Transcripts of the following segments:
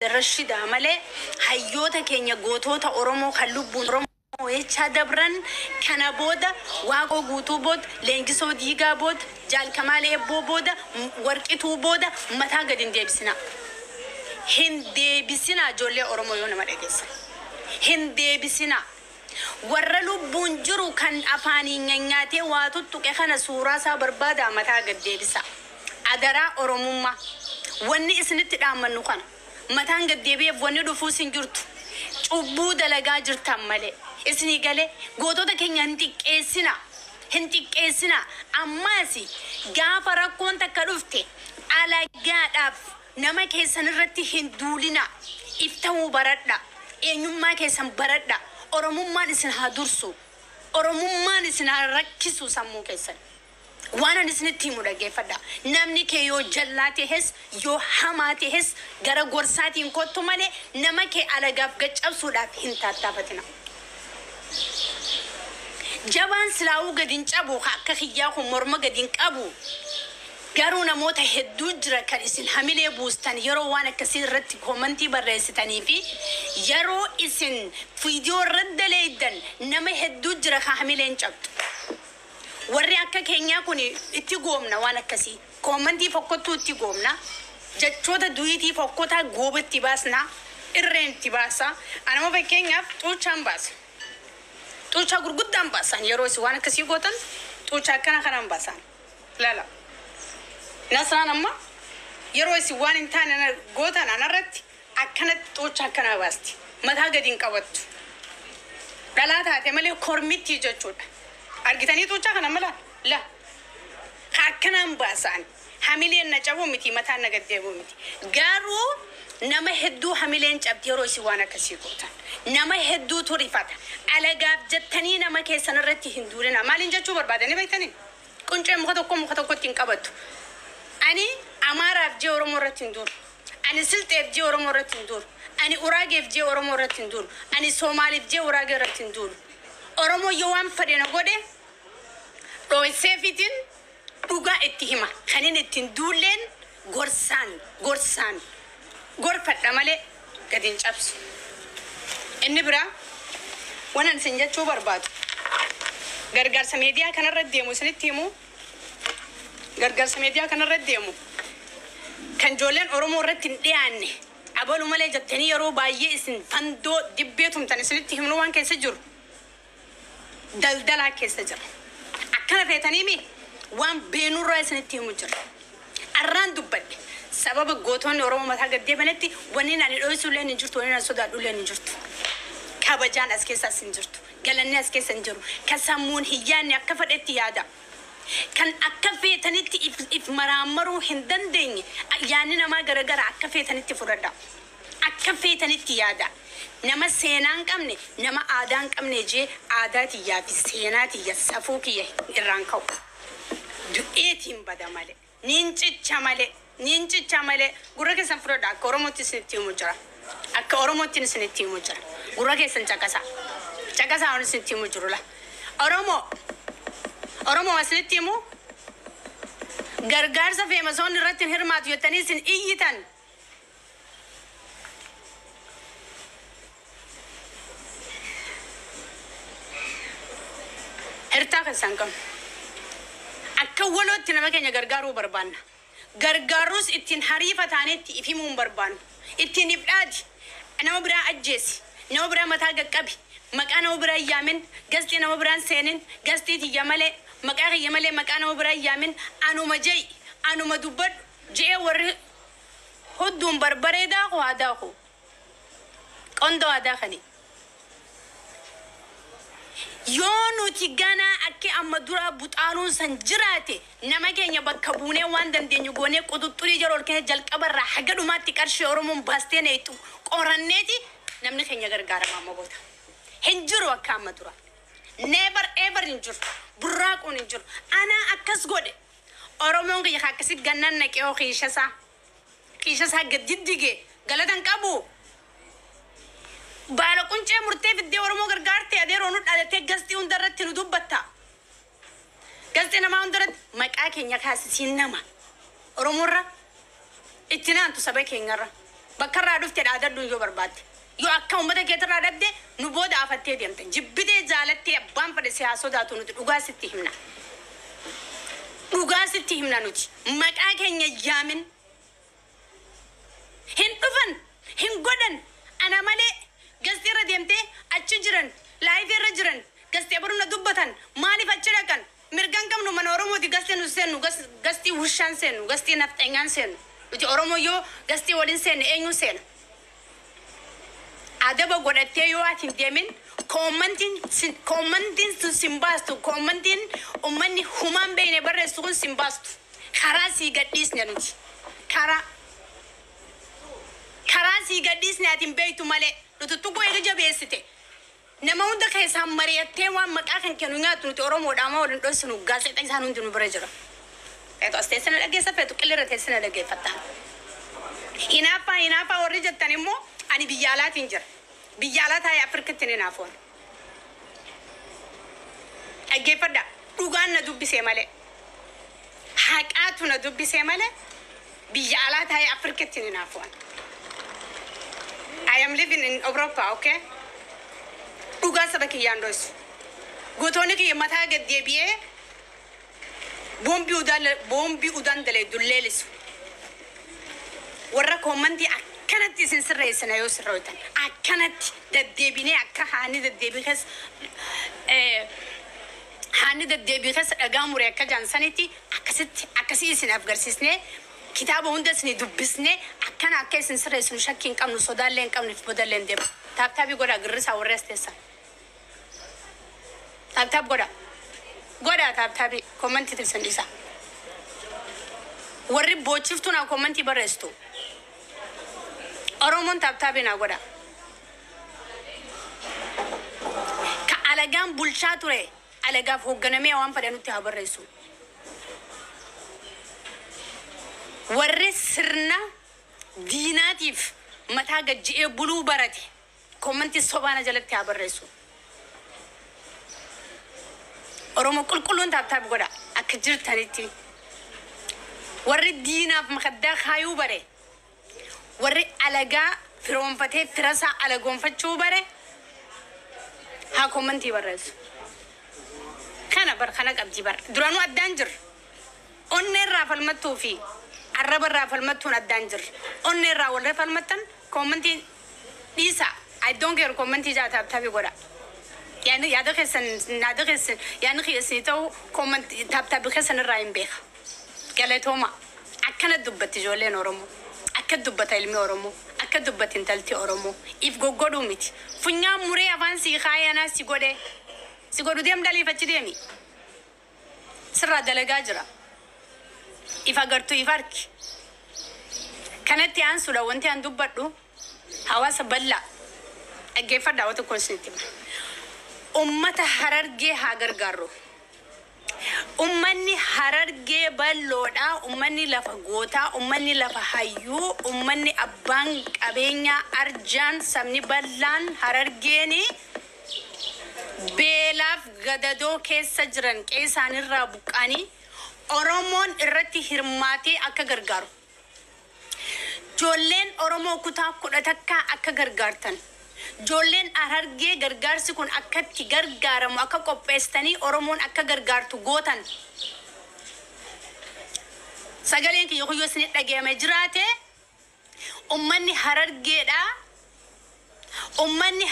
Rashida male hayyota keenya gootota Oromoo kan lubbuun Oromoo jecha dabran kana booda waaqoo guutuu booda leenjisoo diigaa booda jaalkamal eebboo booda warqituu booda mataa gadi hin deebisina ijoollee Oromoo yoo nama dhageessa hin deebisina warra lubbuun jiru kan afaaniin nyaatee waa tuttuqe kana suuraa isaa barbaada mataa gadi deebisa adara Oromummaa wanni isinitti dhaammannu kana mataan gad deebi'ee wanni dhufuu sin jirtu cubbuu dalagaa jirtan malee isni galee gootota keenya hin xiqqeessina ammaasi gaafa rakkoon takka dhufte alagaadhaaf nama keessan irratti hin duulina iftahuu baradha eenyummaa keessan baradha oromummaan isin haa dursu oromummaan isin haa rakkisu sammuu keessan وانا نسنتي مراجعة نمني كيو جلاتي هس يو حماتي هس غرا غرساتي انكوتو مالي نمكي على غاف غچ ابسودا هنتا تافتنا جوان سلاو غدين چابو خا خياخو مرما غدين قابو غارونا موتا هدوجرا كالسين حميلي بوستان يرو وانا كسير رتي كومنتي بريستاني في يرو اسن فيديو رد ليدن نما هدوجرا خا حميلين چابت warri akka keenya kun itti goomna waan akkasii komantii fokkottu itti goomna jechoota duyitii fokkota goobatti baasna irreenti baasa anama fakkeenyaaf xuuchaan baasa xuucha gurguddaan baasan yeroo si waan akkasii gootan xuucha kana baasan lala nasraan amma yeroo si waan intaan gootan anarratti akkana xuucha kana baasti mataa gadiin qabattu dhalaataate malee kormitti jechuudha argitanii xuucha kana mala la hakkanaan baasan hamileen na cabu miti mataan na gaddeebu miti garuu nama hedduu hamileen cabdi yeroo si waan akkasii gootan nama hedduu turifata alagaaf jettanii nama keessan irratti hin duulina maaliin jechuu barbaadanii beektanii quncee muka tokkotti hin qabattu ani amaaraaf jee Oromoo irratti hin duulu ani silxeef jee Oromoo irratti hin duulu ani uraageef jee Oromoo irratti hin duulu ani Soomaaliif jee uraagee irratti hin duulu Oromoo yoo waan fedhe godhe Roisefitin dhugaa itti hima kanin ittiin duuleen gorsaan gorfadha malee gadin cabsu inni bira waan isin jechuu barbaadu gargaarsa meediyaa kanarratti deemu isinitti himu gargaarsa meediyaa kanarratti deemu kan ijoolleen Oromoo irratti hin dhiyaanne abalu malee jettanii yeroo baay'ee isin fandoo dibbeetumtan isinitti himnu waan keessa jiru daldalaa keessa jira akkana feetanii mi waan beenurraa isinitti himu jira arraan dubbadhe sababa gootoonni Oromoo mataa gaddeebanetti wanni nani dho'isuulleen hin jirtu wanni nani sodaadhuulleen hin jirtu kabajaan as keessaas hin jirtu galanni as keessa hin jiru kan sammuun hiyyaanni akka fedhetti yaada kan akka feetanitti if maraammaruu hin dandeenye yaanni namaa garagara akka feetanitti fudhadha akka feetanitti yaada nama seenaan qabne nama aadaan qabne jee aadaatiyyaa fi seenaatiyya safuu kiyya irraan ka'u du'eetiin bada malee nincicha malee gurra keessan fudhadha akka Oromootti isinitti himu jira akka Oromootti isinitti himu jira gurra keessan caqasaa on isinitti himu jiru la Oromoo isinitti himu gargaarsa feemasoon irratti hirmaatu jettanii isin iyyitan Hertaa keessan kam akka walootti nama keenya gargaaruu barbaanna gargaaruus ittiin hariifa taanetti ifimuun barbaannu ittiin ibdhaadi nama biraa ajjeesi nama biraa mataa gaqqabi maqaa nama biraa yaamin gastii nama biraan seenin gastii tiyya malee maqaa kiyya malee maqaa nama biraa yaamin anuma dubbadhu jee warri hodduun barbaree daakuu haa daakuu qondoo haa daakanii yoo nuti gana akka amma dura buxaanuun san jiraate nama keenya bakka buunee waan dandeenyu goonee quxuxxurii jarool keenya jalqabarraa haga dhumaatti qarshii Oromoon baastee neetu qoranneeti namni keenya gargaarama amma boota hin jiru akka amma dura never ever hin jiru burraaquun hin jiru ana akkas godhe Oromoon kiyya akkasitti gannan naqee qiishasaa gadiddige galatan qabu baala quncee murtee fiddee Oromoo gargaarte adeeroo nu dhalatee gastii hundarratti nu dubbatta gastii namaa hundarratti maqaa keenya kaasisiin nama Oromoorra itti naantu saba keenyarra بكرة عرفت العدد يو برباد يو أكون متى كتر عدد نبود آفتي ديمتن جبدي زالتي أبان فرسي سوداتو نت أوغاستي همنا أوغاستي همنا نوتي مكاك هنيا جامن هن طفن هن قدن أنا مالي قصدي رديمتي أتشجرن لايف رجرن قصدي أبرنا دبتن مالي فتشركن مرجان كم نو منورمو دي قصدي نسين قصدي وشان سين قصدي نفتعان سين وتي أورمو يو قصدي ولين سين إنيو سين ada bagoda teyo atin demin commenting to simbastu commenting umani human being bare sukun simbastu karasi gadis nanuti karasi gadis ne atin beitu male lutu tugo ega jabesite nama unda kay sammariya tewa makakan kenu ngatu to oromo dama wodin do sunu gase tay sanu dinu barejara eto stesena lage safetu kelera tesena lage fatta hinafa orijatanimo ani biyalat injir biyalat hay afrikatini nafon age fada dugan na dubbi semale haqatu na dubbi semale biyalat hay afrikatini nafon I am living in Europa, okay? Duga sabaki yandos gotoni ki mata ga debiye bombi udan dale dullelis warra commenti akanat isin sirreysana yo sirroytan akanat dadebine akka hani dadebine dagamure akka jansaniti akasi isin afgarsisne kitaba hundasni dubbisne akana akka isin sirreysunu shakkin qabnu sodallen qabnu bodallen deb tabi goda girsa warrestesa tab goda tabi commenti til sandisa warri bochiftu na commenti baresto oromon tabi na goda ka alagam bulchature alaga hogganame wan fadanutti habareso warri sirna dinatif mata gajje bulu barati commenti sobana jalatti habareso oromo kulkulun tab goda akjir taniti warri dina makadda khayu bare warri alaga firon fate firasa alagon fachu bare ha commenti bares kana bar khana qabji bar duranu addanjir onne rafal matufi arab rafal matun addanjir onne ra wal rafal matan commenti disa I don't care commenti ja tab goda يعني يا دخسن نادخسن يعني خيسني تو كومنت تاب بخسن الرايم بيخ قالت هما أكنت دبت جولين أورمو أكد دبت علمي أورمو أكد دبت إنتلتي أورمو إف جوجودو ميت فنيا مري أفانسي خايا ناس سيقولوا ديم دالي فتشديمي سر دلجاجرا إف أقرتو إفارك كانت تيانسو لو أنتي عندبتو هواس بلا أجيفر دعوتو كونسنتيم ummata hararge hagargaro ummanni hararge balloda ummanni lafa gota ummanni lafa hayyu ummanni abban qabenya arjan samni ballan harargeni belaf gadado keessa jiran qeesanirra buqani oromon irratti hirmaate akka gargaro jollen oromo kuta kudatakka akka gargartan jollen hararge gargarsi kun akkatti gargaramu akka qopheestani oromon akka gargartu gootan sagalen ki yoyo sini dhageeme jiraate ummanni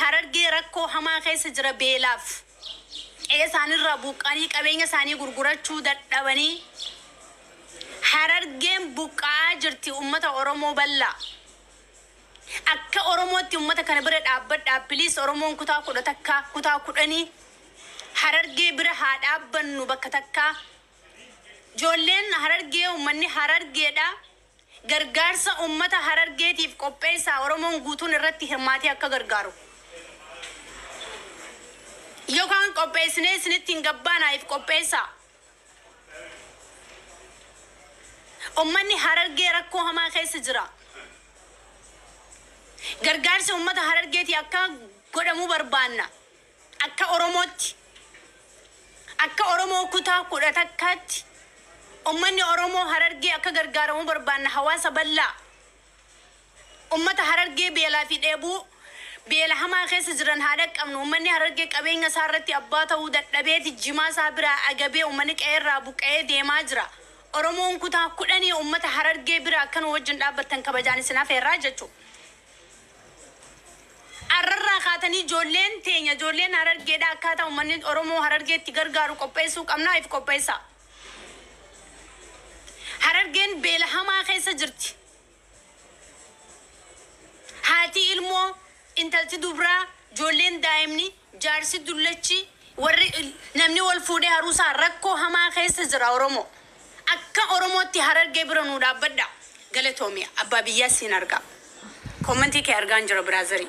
hararge rakko hama keessa jira beelaf eesanirra buqani qabeenya sani gurgurachuu dadhabani harargen buqaa jirti ummata oromo balla akka oromoti ummata kana bira dhaabbadha please oromon kutaa kudhatakka kutaa kudhani hararge bira haa dhaabbannu bakka takka jollen hararge ummanni harargeedha gargaarsa ummata harargeetiif qopheessa oromon guutuun irratti hirmaatee akka gargaaru yookaan qopheessine isinitti hin gabbaanaaf qopheessa ummanni hararge rakkoo hamaa keessa jira gargaarsa ummata harargeeti akka godhamu barbaanna akka oromoo kutaa kudhatakkaatti ummanni oromoo harargee akka gargaaramu barbaanna hawaasa ballaa أمة هرجع بيلا في أبو بيلا هما خيس زرن هذاك أمن أمني هرجع كبين سارتي أباته وده نبيت الجماعة صابرة أجابي أمنك رابوك ديماجرا أرمون كتا كلني أمة هرجع برا كانوا وجن أبتن كبجاني سنا في راجتو أرر خاتني جولين تينيا جولين هرجع دا كاتا أمني أرمو هرجع تيجر جارو كوبيسو كمنا يف كوبيسا هرجين بيلا هما خيس جرتي هاتي إلمو انتلتي دبرا جولين دايمني جارسي دولتشي وري نمني والفودي هروسا ركو هما خيس زرا أورمو أكا أورمو تي هرجع برا نودا بدا قالت أمي أبا بياسين أرجع كومنتي كأرجان جرا برازري